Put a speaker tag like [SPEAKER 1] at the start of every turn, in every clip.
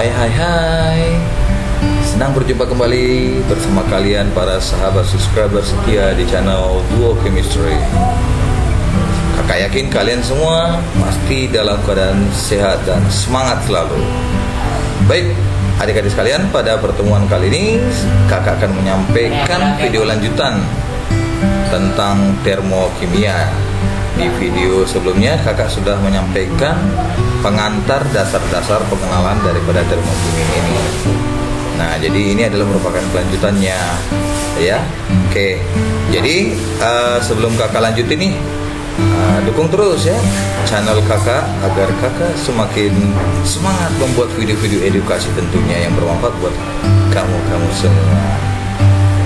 [SPEAKER 1] Hai hai hai, senang berjumpa kembali bersama kalian para sahabat subscriber setia di channel Duo Chemistry. Kakak yakin kalian semua pasti dalam keadaan sehat dan semangat selalu. Baik adik-adik sekalian, pada pertemuan kali ini kakak akan menyampaikan video lanjutan tentang termokimia. Di video sebelumnya kakak sudah menyampaikan pengantar dasar-dasar pengenalan daripada termokimia ini. Nah, jadi ini adalah merupakan kelanjutannya, ya. Oke. Jadi sebelum kakak lanjut ini, dukung terus ya channel kakak agar kakak semakin semangat membuat video-video edukasi tentunya yang bermanfaat buat kamu semua.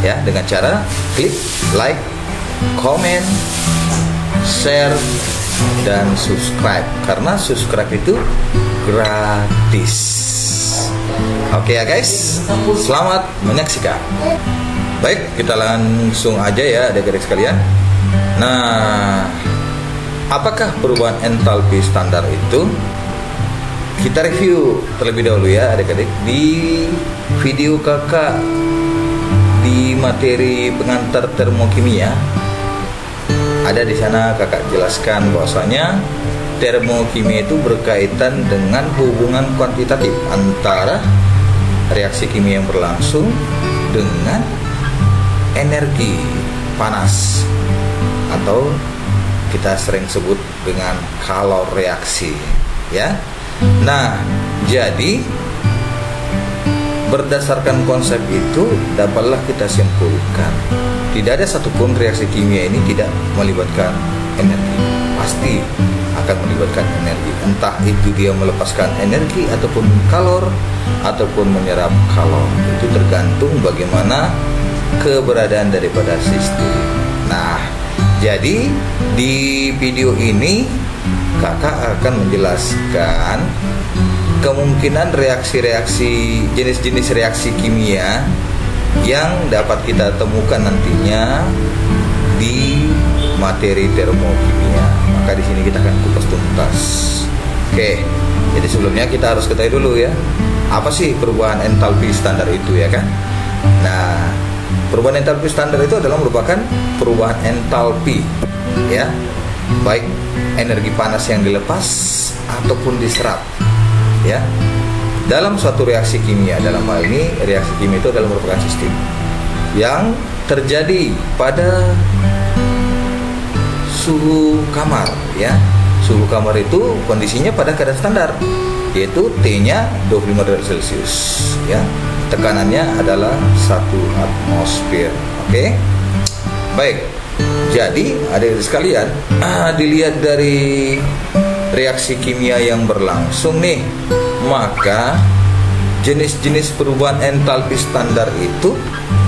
[SPEAKER 1] Ya, dengan cara klik like, komen, share, dan subscribe, karena subscribe itu gratis. Oke ya guys, selamat menyaksikan. Baik, kita langsung aja ya adik-adik sekalian. Nah, apakah perubahan entalpi standar itu? Kita review terlebih dahulu ya adik-adik. Di video kakak di materi pengantar termokimia, ada di sana kakak jelaskan bahwasanya termokimia itu berkaitan dengan hubungan kuantitatif antara reaksi kimia yang berlangsung dengan energi panas, atau kita sering sebut dengan kalor reaksi, ya. Nah, jadi berdasarkan konsep itu dapatlah kita simpulkan tidak ada satupun reaksi kimia ini tidak melibatkan energi. Pasti akan melibatkan energi, entah itu dia melepaskan energi ataupun kalor ataupun menyerap kalor. Itu tergantung bagaimana keberadaan daripada sistem. Nah, jadi di video ini kakak akan menjelaskan kemungkinan reaksi-reaksi, jenis-jenis reaksi kimia yang dapat kita temukan nantinya di materi termokimia. Maka di sini kita akan kupas tuntas. Oke, jadi sebelumnya kita harus ketahui dulu ya, apa sih perubahan entalpi standar itu, ya kan? Nah, perubahan entalpi standar itu adalah merupakan perubahan entalpi, ya, baik energi panas yang dilepas ataupun diserap, ya, dalam suatu reaksi kimia. Dalam hal ini reaksi kimia itu adalah merupakan sistem yang terjadi pada suhu kamar, ya. Suhu kamar itu kondisinya pada keadaan standar, yaitu T-nya 25 derajat Celcius, ya. Tekanannya adalah 1 atmosfer. Oke. Baik. Jadi adik-adik sekalian, dilihat dari reaksi kimia yang berlangsung nih, maka jenis-jenis perubahan entalpi standar itu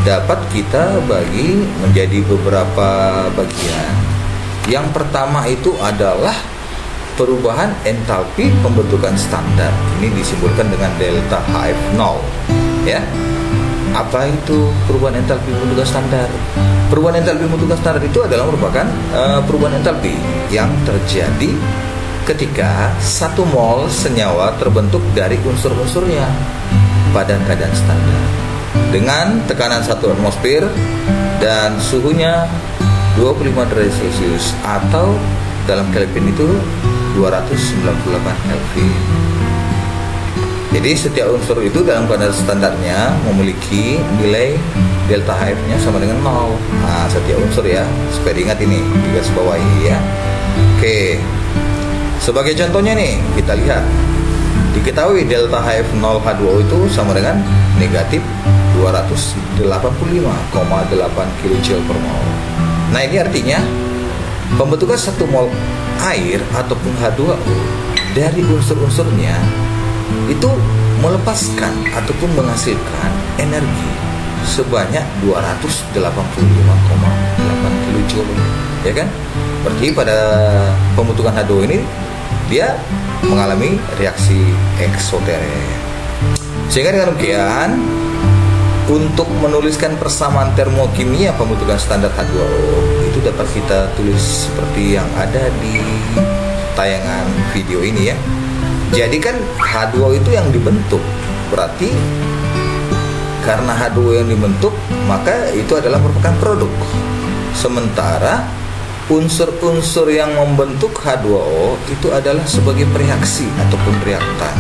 [SPEAKER 1] dapat kita bagi menjadi beberapa bagian. Yang pertama itu adalah perubahan entalpi pembentukan standar. Ini disimbolkan dengan delta HF0, ya. Apa itu perubahan entalpi pembentukan standar? Perubahan entalpi pembentukan standar itu adalah merupakan perubahan entalpi yang terjadi ketika 1 mol senyawa terbentuk dari unsur-unsurnya pada keadaan standar dengan tekanan 1 atmosfer dan suhunya 25 derajat Celcius, atau dalam Kelvin itu 298 Kelvin. Jadi setiap unsur itu dalam keadaan standarnya memiliki nilai delta HF-nya sama dengan 0. Nah, setiap unsur ya, supaya diingat ini, garis bawahi ya. Oke. Sebagai contohnya nih, kita lihat, diketahui delta HF0H2O itu sama dengan negatif 285,8 kJ per mol. Nah, ini artinya pembentukan 1 mol air ataupun H2O dari unsur-unsurnya itu melepaskan ataupun menghasilkan energi sebanyak 285,8 kJ, ya kan? Berarti pada pembentukan H2O ini dia mengalami reaksi eksoteres. Sehingga dengan demikian, untuk menuliskan persamaan termokimia pembentukan standar H2O itu dapat kita tulis seperti yang ada di tayangan video ini, ya. Jadi kan H2O itu yang dibentuk berarti karena H2O yang dibentuk, maka itu adalah merupakan produk. Sementara unsur-unsur yang membentuk H2O itu adalah sebagai reaksi ataupun reaktan.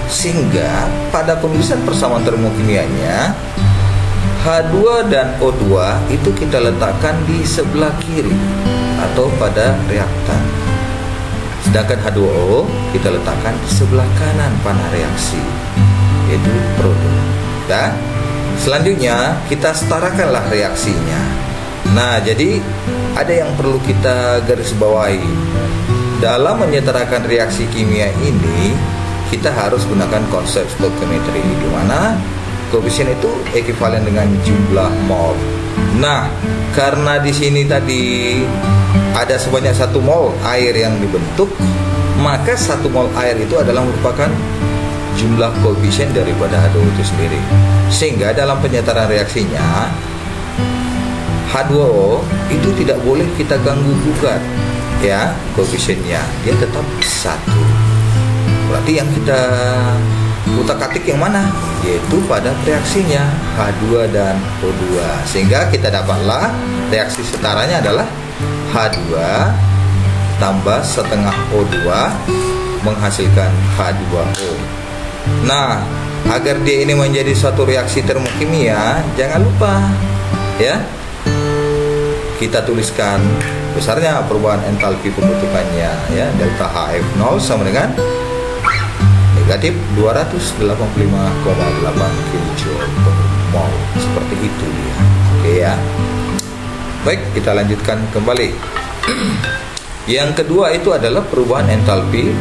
[SPEAKER 1] Sehingga pada penulisan persamaan termokimianya, H2 dan O2 itu kita letakkan di sebelah kiri atau pada reaktan. Sedangkan H2O kita letakkan di sebelah kanan panah reaksi, yaitu produk. Dan selanjutnya kita setarakanlah reaksinya. Nah, jadi ada yang perlu kita garis bawahi. Dalam menyetarakan reaksi kimia ini, kita harus gunakan konsep stoichiometry, di mana koefisien itu ekuivalen dengan jumlah mol. Nah, karena di sini tadi ada sebanyak 1 mol air yang dibentuk, maka 1 mol air itu adalah merupakan jumlah koefisien daripada H2O itu sendiri. Sehingga dalam penyetaraan reaksinya, H2O itu tidak boleh kita ganggu gugat, ya, koefisiennya, dia tetap 1. Berarti yang kita utak-atik yang mana? Yaitu pada reaksinya H2 dan O2. Sehingga kita dapatlah reaksi setaranya adalah H2 tambah setengah O2 menghasilkan H2O. Nah, agar dia ini menjadi suatu reaksi termokimia, jangan lupa, ya, kita tuliskan besarnya perubahan entalpi pembentukannya, ya, delta HF0 sama dengan negatif 285,8 kJ per mol. Seperti itu dia. Oke ya. Baik, kita lanjutkan kembali. Yang kedua itu adalah perubahan entalpi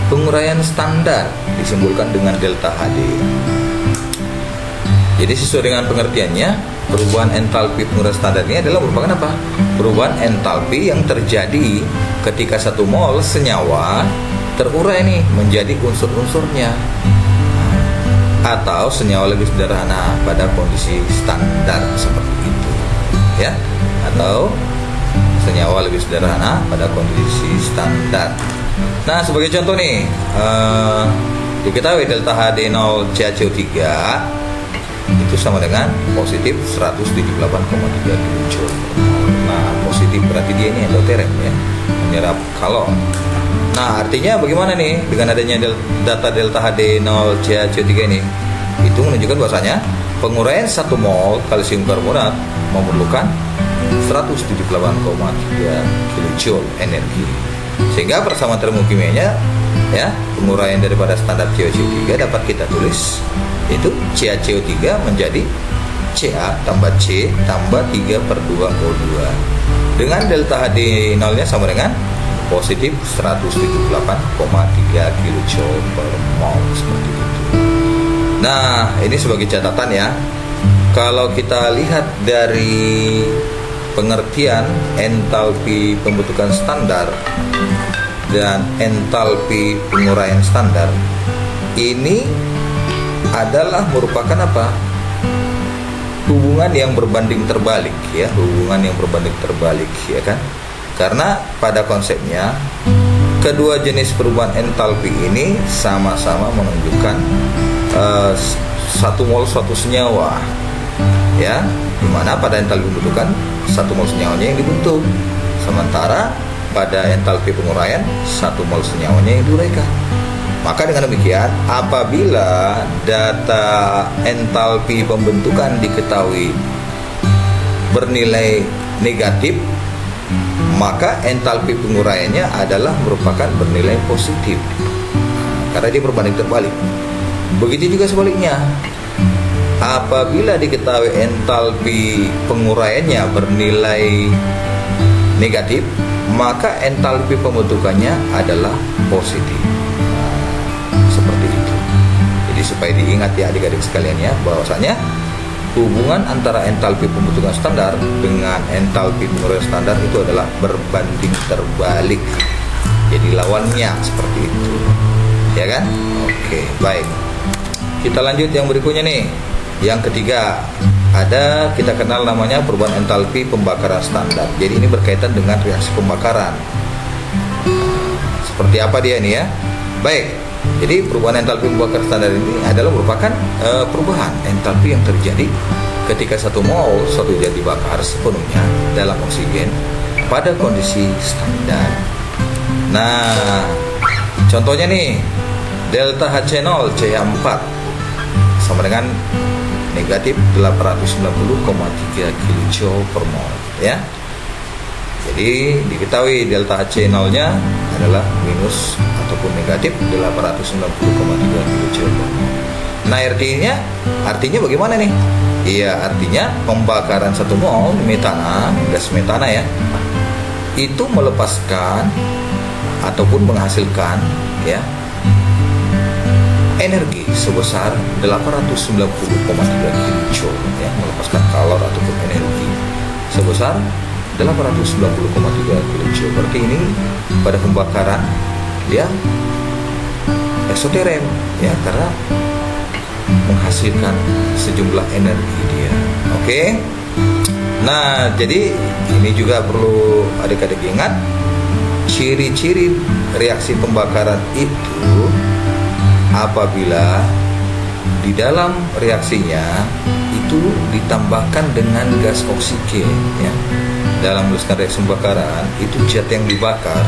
[SPEAKER 1] penguraian standar, disimbolkan dengan delta HD. Jadi sesuai dengan pengertiannya, perubahan entalpi penguraian standar ini adalah merupakan apa? Perubahan entalpi yang terjadi ketika 1 mol senyawa terurai nih menjadi unsur-unsurnya, atau senyawa lebih sederhana pada kondisi standar seperti itu, ya, atau senyawa lebih sederhana pada kondisi standar. Nah, sebagai contoh nih, diketahui delta HD0 CaCO3 itu sama dengan positif 178,3 kJ. Nah, positif berarti dia ini endoterem, ya, menyerap kalor. Nah, artinya bagaimana nih dengan adanya data delta HD0 CaCO3 ini? Itu menunjukkan bahwasanya penguraian 1 mol kalsium karbonat memerlukan 178,3 kJ energi. Sehingga persamaan termokimianya, ya, penguraian daripada standar CaCO3 dapat kita tulis itu CaCO3 menjadi Ca tambah C tambah 3/2O2 dengan delta HD0 nya sama dengan positif 178,3 kJ per mol, seperti itu. Nah, ini sebagai catatan ya. Kalau kita lihat dari pengertian entalpi pembentukan standar dan entalpi penguraian standar, ini adalah merupakan apa? Hubungan yang berbanding terbalik, ya, hubungan yang berbanding terbalik, ya kan? Karena pada konsepnya kedua jenis perubahan entalpi ini sama-sama menunjukkan 1 mol suatu senyawa, ya, dimana pada entalpi pembentukan 1 mol senyawanya yang dibentuk, sementara pada entalpi penguraian 1 mol senyawanya yang diuraikan. Maka dengan demikian, apabila data entalpi pembentukan diketahui bernilai negatif, maka entalpi penguraiannya adalah merupakan bernilai positif, karena dia berbanding terbalik. Begitu juga sebaliknya, apabila diketahui entalpi penguraiannya bernilai negatif, maka entalpi pembentukannya adalah positif. Seperti itu. Jadi supaya diingat ya adik-adik sekalian ya, bahwasanya hubungan antara entalpi pembentukan standar dengan entalpi penguraian standar itu adalah berbanding terbalik. Jadi lawannya seperti itu. Ya kan? Oke, baik. Kita lanjut yang berikutnya nih. Yang ketiga, ada kita kenal namanya perubahan entalpi pembakaran standar. Jadi ini berkaitan dengan reaksi pembakaran. Seperti apa dia nih ya? Baik. Jadi perubahan entalpi pembakaran standar ini adalah merupakan perubahan entalpi yang terjadi ketika 1 mol suatu zat dibakar sepenuhnya dalam oksigen pada kondisi standar. Nah, contohnya nih, delta HC0 CH4 sama dengan negatif 890,3 kJ per mol ya. Jadi diketahui delta HC0 nya adalah minus ataupun negatif 890,3 kJ per mol. Nah, artinya bagaimana nih? Iya, artinya pembakaran 1 mol metana, gas metana ya, itu melepaskan ataupun menghasilkan ya energi sebesar 890,3 kJ ya, melepaskan kalor ataupun energi sebesar 890,3 kJ. Berarti ini pada pembakaran ya eksoterm ya, karena menghasilkan sejumlah energi dia. Oke. Nah, jadi ini juga perlu adik-adik ingat, ciri-ciri reaksi pembakaran itu apabila di dalam reaksinya itu ditambahkan dengan gas oksigen ya. Dalam menuliskan reaksi pembakaran itu zat yang dibakar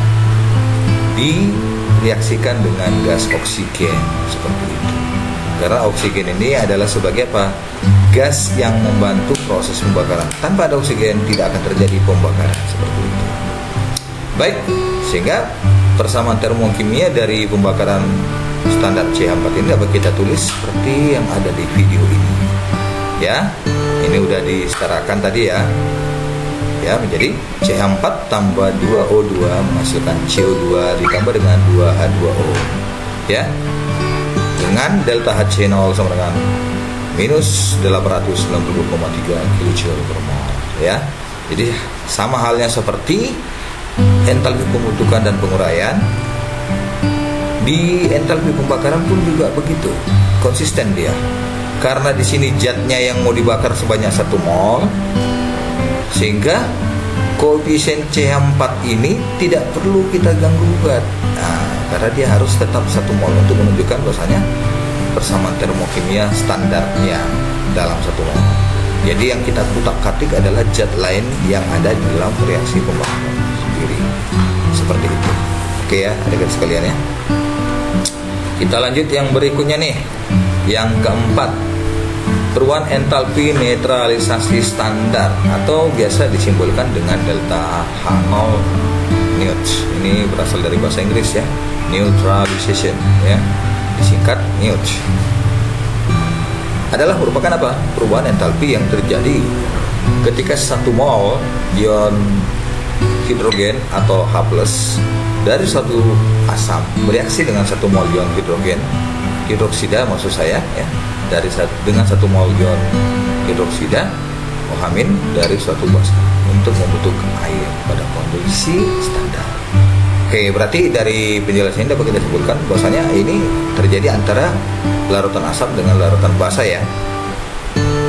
[SPEAKER 1] direaksikan dengan gas oksigen seperti itu. Karena oksigen ini adalah sebagai apa? Gas yang membantu proses pembakaran. Tanpa ada oksigen tidak akan terjadi pembakaran seperti itu. Baik, sehingga persamaan termokimia dari pembakaran standar CH4 ini dapat kita tulis seperti yang ada di video ini. Ya, ini udah disetarakan tadi ya. Ya, menjadi CH4 tambah 2O2 menghasilkan CO2 ditambah dengan 2H2O. Ya. Dengan delta HC0 sama dengan minus 890,3 kJ per mol ya. Jadi sama halnya seperti entalpi pembentukan dan penguraian, di entalpi pembakaran pun juga begitu, konsisten dia. Karena di sini zatnya yang mau dibakar sebanyak 1 mol, sehingga koefisien CH4 ini tidak perlu kita ganggu gugat. Nah, karena dia harus tetap 1 mol untuk menunjukkan bahwasanya persamaan termokimia standarnya dalam 1 mol. Jadi yang kita kutak-katik adalah zat lain yang ada di dalam reaksi pembakaran sendiri. Seperti itu. Oke ya, adik-adik sekalian ya. Kita lanjut yang berikutnya nih. Yang keempat, perubahan entalpi netralisasi standar atau biasa disimbolkan dengan delta H0 neut. Ini berasal dari bahasa Inggris ya, neutralization ya, disingkat neut. Adalah merupakan apa? Perubahan entalpi yang terjadi ketika 1 mol ion hidrogen atau H+ dari suatu asam bereaksi dengan 1 mol ion hidrogen hidroksida maksud saya ya, dengan 1 mol ion hidroksida OH- dari suatu basa untuk membentuk air pada kondisi standar. Oke, berarti dari penjelasan ini dapat kita sebutkan bahwasanya ini terjadi antara larutan asam dengan larutan basa ya.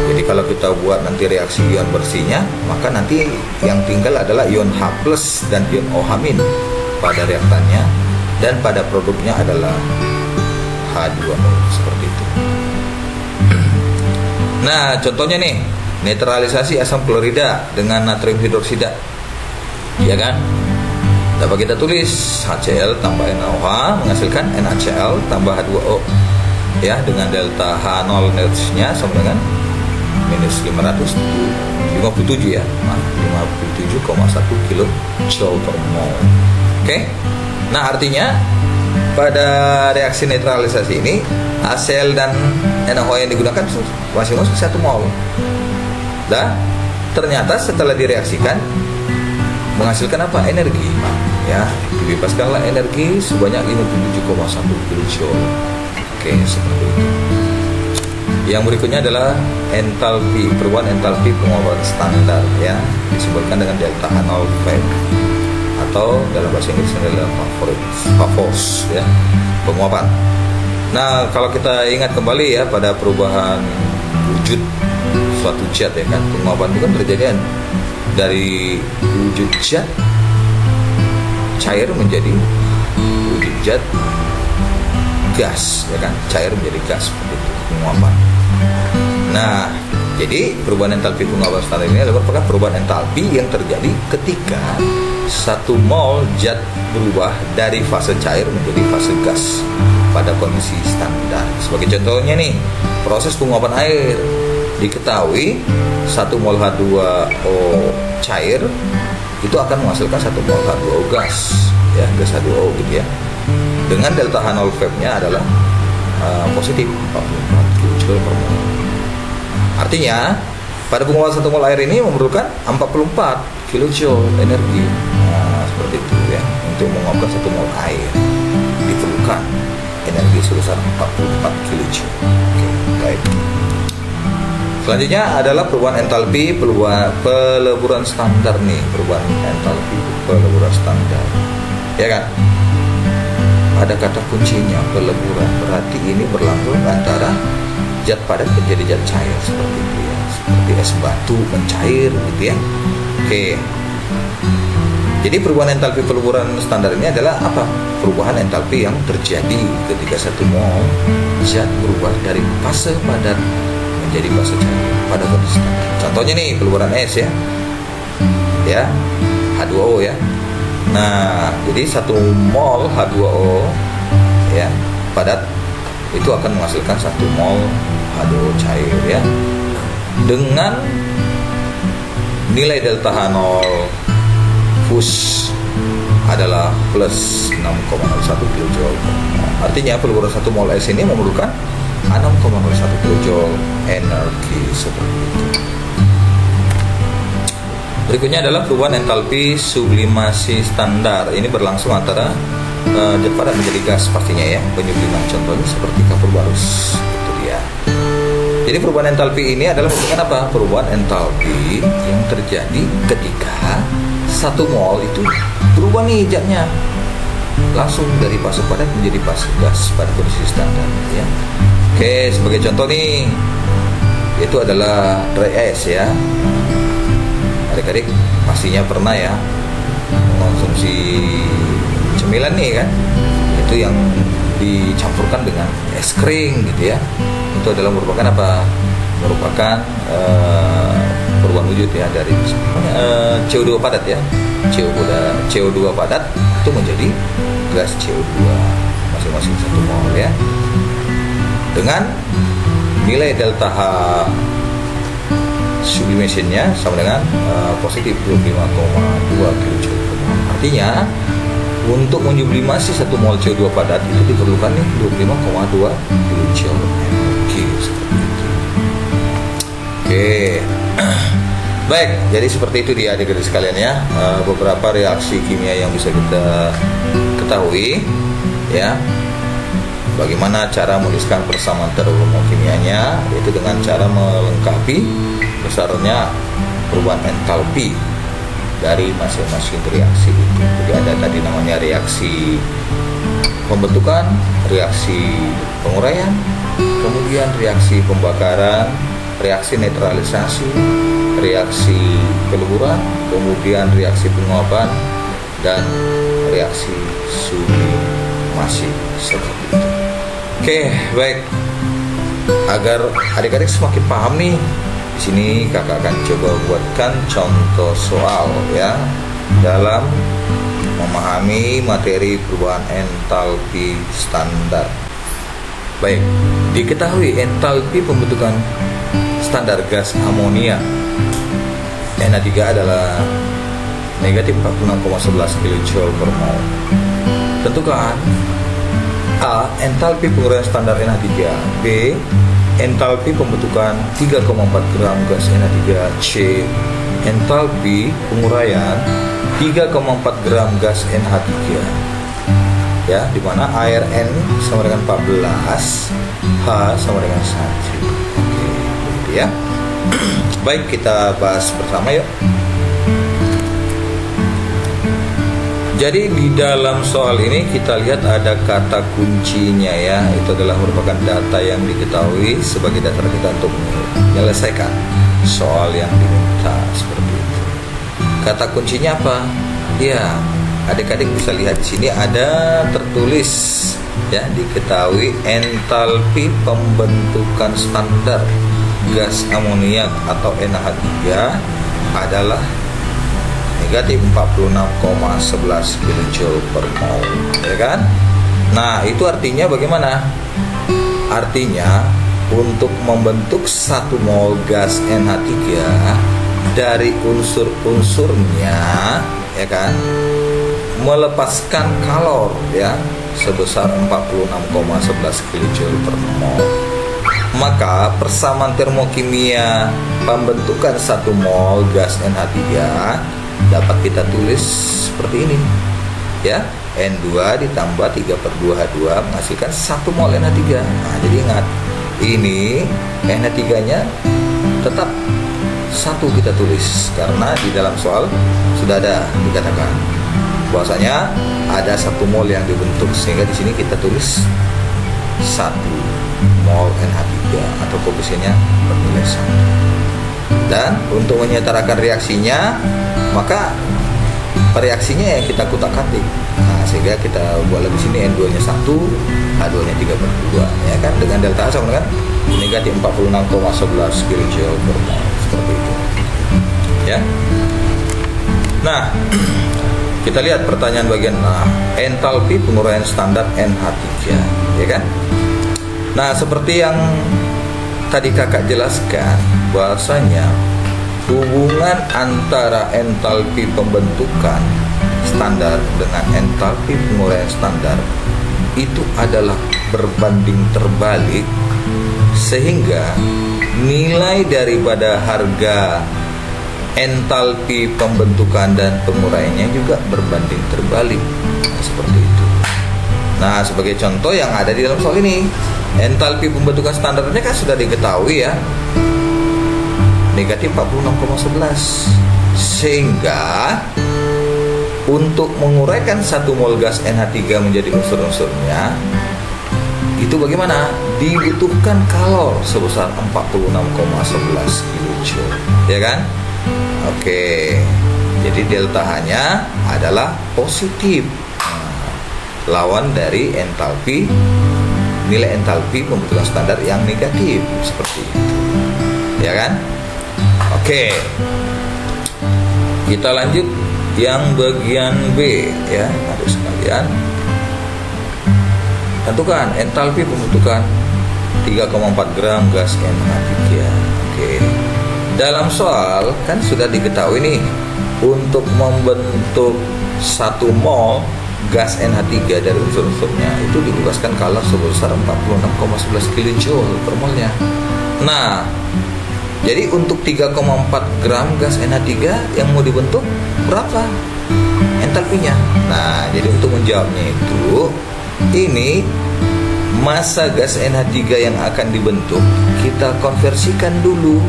[SPEAKER 1] Jadi kalau kita buat nanti reaksi ion bersihnya, maka nanti yang tinggal adalah ion H+ dan ion OH- pada reaktannya, dan pada produknya adalah H2O seperti itu. Nah, contohnya nih, netralisasi asam klorida dengan natrium hidroksida. Ya kan? Dapat kita tulis HCl tambah NaOH menghasilkan NaCl tambah H2O. Ya, dengan delta H0 neutnya sama dengan minus 557 ya. 57,1 kJ per mol. Oke. Nah, artinya pada reaksi netralisasi ini HCl dan NaOH yang digunakan masing-masing 1 mol. Dan ternyata setelah direaksikan menghasilkan apa? Energi. Ya, dibebaskanlah energi sebanyak 57,1 kJ. Oke, seperti itu. Yang berikutnya adalah entalpi, perubahan entalpi penguapan standar ya, disebutkan dengan delta H0 atau dalam bahasa Inggris adalah Pavlov's ya, penguapan. Nah, kalau kita ingat kembali ya pada perubahan wujud suatu zat ya kan, penguapan itu kan terjadi dari wujud zat cair menjadi wujud zat gas, ya kan, cair menjadi gas seperti itu, penguapan. Nah, jadi perubahan entalpi penguapan standar ini adalah merupakan perubahan entalpi yang terjadi ketika 1 mol zat berubah dari fase cair menjadi fase gas pada kondisi standar. Sebagai contohnya nih, proses penguapan air. Diketahui 1 mol H2O cair itu akan menghasilkan 1 mol H2O gas, ya, gas H2O gitu ya. Dengan delta H0 Vap-nya adalah positif 44 kJ per mol. Artinya pada penguapan 1 mol air ini memerlukan 44 kJ energi. Nah, seperti itu ya. Untuk menguapkan 1 mol air diperlukan energi sebesar 44 kJ. Oke, baik. Selanjutnya adalah perubahan entalpi peleburan standar nih, perubahan entalpi peleburan standar. Ya kan? Ada kata kuncinya peleburan, berarti ini berlangsung antara zat padat menjadi zat cair seperti itu ya, seperti es batu mencair gitu ya. Oke. Jadi perubahan entalpi peleburan standar ini adalah apa? Perubahan entalpi yang terjadi ketika 1 mol zat berubah dari fase padat menjadi fase cair pada kondisi standar. Contohnya nih peleburan es ya. Ya, H2O ya. Nah, jadi 1 mol H2O ya padat itu akan menghasilkan 1 mol H2O cair ya. Dengan nilai delta H0 fus adalah plus 6,01 kJ. Artinya peleburan 1 mol es ini memerlukan 6,01 kJ energi seperti itu. Berikutnya adalah perubahan entalpi sublimasi standar. Ini berlangsung antara zat padat menjadi gas pastinya ya. Penyubliman contohnya seperti kapur barus. Itu dia. Jadi perubahan entalpi ini adalah merupakan apa? Perubahan entalpi yang terjadi ketika 1 mol itu berubah nih zatnya langsung dari fase padat menjadi fase gas pada kondisi standar ya. Oke, sebagai contoh nih itu adalah dry ice ya. Adik-adik pastinya pernah ya mengonsumsi cemilan nih kan, itu yang dicampurkan dengan es krim gitu ya. Itu adalah merupakan apa? Merupakan perubahan wujud ya dari CO2 padat ya. CO2 padat itu menjadi gas CO2 masing-masing 1 mol ya. Dengan nilai delta H sublimationnya sama dengan positif 25,2 kJ. Artinya untuk menyublimasi 1 mol CO2 padat itu diperlukan nih 25,2 kJ energi seperti itu. Oke. Baik, jadi seperti itu dia adik-adik sekalian ya, beberapa reaksi kimia yang bisa kita ketahui ya. Bagaimana cara menuliskan persamaan termokimianya, yaitu dengan cara melengkapi besarnya perubahan entalpi dari masing-masing reaksi itu. Jadi ada tadi namanya reaksi pembentukan, reaksi penguraian, kemudian reaksi pembakaran, reaksi netralisasi, reaksi peleburan, kemudian reaksi penguapan, dan reaksi sublimasi seperti itu. Oke, baik. Agar adik-adik semakin paham nih, di sini kakak akan coba buatkan contoh soal ya dalam memahami materi perubahan entalpi standar. Baik, diketahui entalpi pembentukan standar gas amonia NH3 adalah negatif 46,11 kJ per mol. Tentukan A. Entalpi penguraian standar NH3. B. Entalpi pembentukan 3,4 gram gas NH3. C. Entalpi penguraian 3,4 gram gas NH3. Ya, di mana air N sama dengan 14, H sama dengan 1. Oke, begitu ya. Baik, kita bahas bersama yuk. Jadi di dalam soal ini kita lihat ada kata kuncinya ya. Itu adalah merupakan data yang diketahui sebagai dasar kita untuk menyelesaikan soal yang diminta seperti itu. Kata kuncinya apa? Ya, adik-adik bisa lihat di sini ada tertulis ya, diketahui entalpi pembentukan standar gas amoniak atau NH3 adalah negatif 46,11 kJ per mol, ya kan? Nah, itu artinya bagaimana? Artinya untuk membentuk 1 mol gas NH3 dari unsur-unsurnya, ya kan, melepaskan kalor ya sebesar 46,11 kJ per mol. Maka persamaan termokimia pembentukan 1 mol gas NH3 dapat kita tulis seperti ini, ya, N2 ditambah 3/2H2 menghasilkan 1 mol NH3. Nah, jadi ingat, ini NH3-nya tetap 1 kita tulis karena di dalam soal sudah ada dikatakan bahwasanya ada 1 mol yang dibentuk, sehingga di sini kita tulis 1 mol NH3 atau koefisiennya bernilai 1. Dan untuk menyetarakan reaksinya, maka reaksinya yang kita kutak-katik. Nah, sehingga kita buat lagi sini N2-nya 1, H2-nya 3/2, ya kan, dengan delta H sama dengan negatif 46,11 kJ per mol, seperti itu. Ya. Nah, kita lihat pertanyaan bagian entalpi penguraian standar NH3, ya kan? Nah, seperti yang tadi kakak jelaskan, bahwasanya hubungan antara entalpi pembentukan standar dengan entalpi penguraian standar itu adalah berbanding terbalik, sehingga nilai daripada harga entalpi pembentukan dan penguraiannya juga berbanding terbalik. Nah, seperti itu. Nah, sebagai contoh yang ada di dalam soal ini, entalpi pembentukan standarnya kan sudah diketahui ya, negatif 46,11. Sehingga untuk menguraikan 1 mol gas NH3 menjadi unsur-unsurnya itu bagaimana? Dibutuhkan kalor sebesar 46,11 kJ, ya kan? Oke, jadi delta H-nya adalah positif, lawan dari entalpi, nilai entalpi pembentukan standar yang negatif, seperti itu, ya kan? Oke, kita lanjut yang bagian B, ya, adik sekalian. Tentukan entalpi pembentukan 3,4 gram gas NH3. Oke. Dalam soal kan sudah diketahui nih, untuk membentuk 1 mol gas NH3 dari unsur-unsurnya itu dibebaskan kalor sebesar 46,11 kJ per molnya. Nah, jadi untuk 3,4 gram gas NH3 yang mau dibentuk berapa entalpinya? Nah, jadi untuk menjawabnya itu, ini massa gas NH3 yang akan dibentuk kita konversikan dulu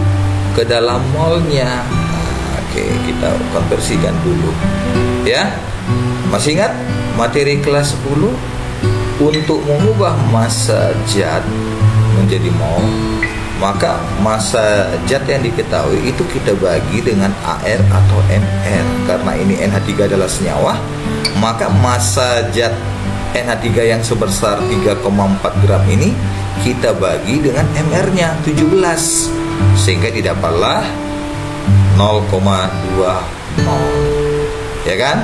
[SPEAKER 1] ke dalam molnya. Nah, oke, kita konversikan dulu, ya. Masih ingat materi kelas 10? Untuk mengubah massa zat menjadi mol, maka massa zat yang diketahui itu kita bagi dengan AR atau MR. Karena ini NH3 adalah senyawa, maka massa zat NH3 yang sebesar 3,4 gram ini kita bagi dengan MR-nya 17, sehingga didapatlah 0,20, ya kan?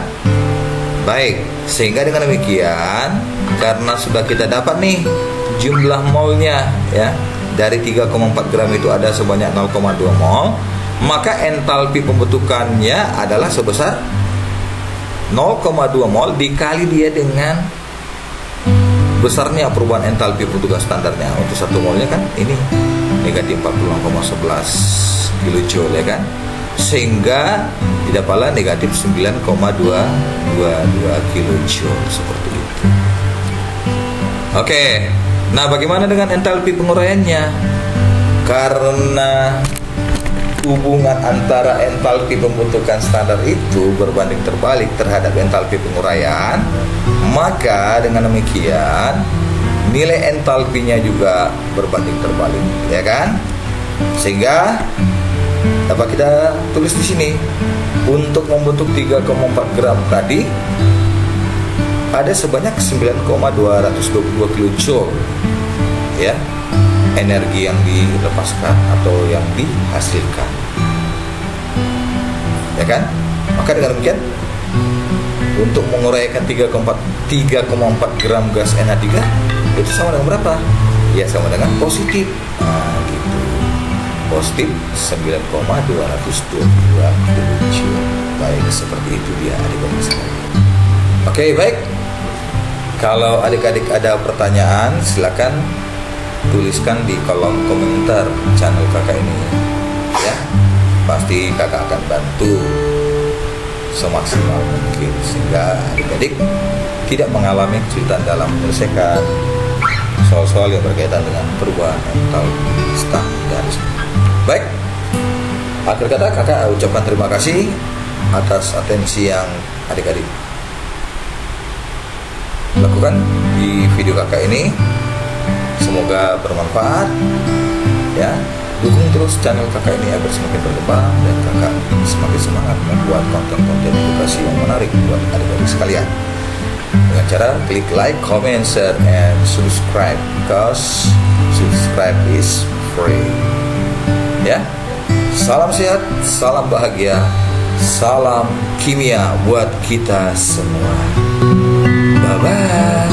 [SPEAKER 1] Baik, sehingga dengan demikian, karena sudah kita dapat nih jumlah molnya, ya, dari 3,4 gram itu ada sebanyak 0,2 mol, maka entalpi pembentukannya adalah sebesar 0,2 mol dikali dia dengan besarnya perubahan entalpi pembentukan standarnya. Untuk 1 molnya kan ini negatif 46,11 kJ, ya kan, sehingga didapatlah negatif 9,222 kJ, seperti itu. Oke, nah bagaimana dengan entalpi penguraiannya? Karena hubungan antara entalpi pembentukan standar itu berbanding terbalik terhadap entalpi penguraian, maka dengan demikian nilai entalpinya juga berbanding terbalik, ya kan? Sehingga dapat kita tulis di sini, untuk membentuk 3,4 gram tadi ada sebanyak 9,222 kilojoule ya energi yang dilepaskan atau yang dihasilkan, ya kan? Maka dengan demikian, untuk menguraikan 3,4 gram gas NH3 itu sama dengan berapa? Ya sama dengan positif. Nah, gitu. Positif 9,222 kilojoule. Baik, seperti itu dia adik-adik sekalian. Oke, baik. Kalau adik-adik ada pertanyaan, silakan tuliskan di kolom komentar channel kakak ini, ya. Pasti kakak akan bantu semaksimal mungkin sehingga adik-adik tidak mengalami kesulitan dalam menyelesaikan soal-soal yang berkaitan dengan perubahan mental standar. Baik, akhir kata kakak ucapkan terima kasih atas atensi yang adik-adik lakukan di video kakak ini. Semoga bermanfaat ya. Dukung terus channel kakak ini agar semakin berkembang dan kakak semakin semangat membuat konten-konten edukasi yang menarik buat adik-adik sekalian dengan cara klik like, comment, share, and subscribe, because subscribe is free ya. Salam sehat, salam bahagia, salam kimia buat kita semua. Bye bye.